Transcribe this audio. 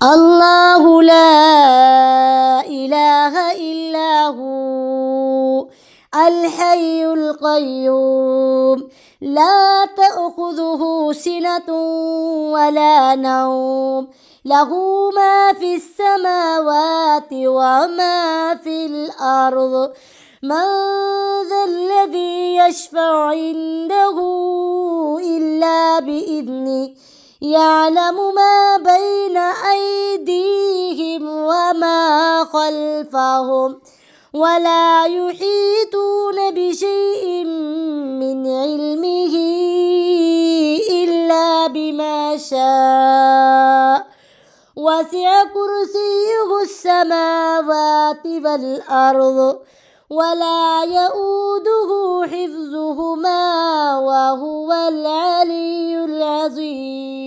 الله لا إله إلا هو الحي القيوم لا تأخذه سنة ولا نوم له ما في السماوات وما في الأرض من ذا الذي يشفع عنده إلا بإذنه يعلم ما بين أيديهم وما خلفهم ولا يحيطون بشيء من علمه إلا بما شاء وسع كرسيه السماوات والأرض ولا يؤوده حفظهما وهو العلي العظيم.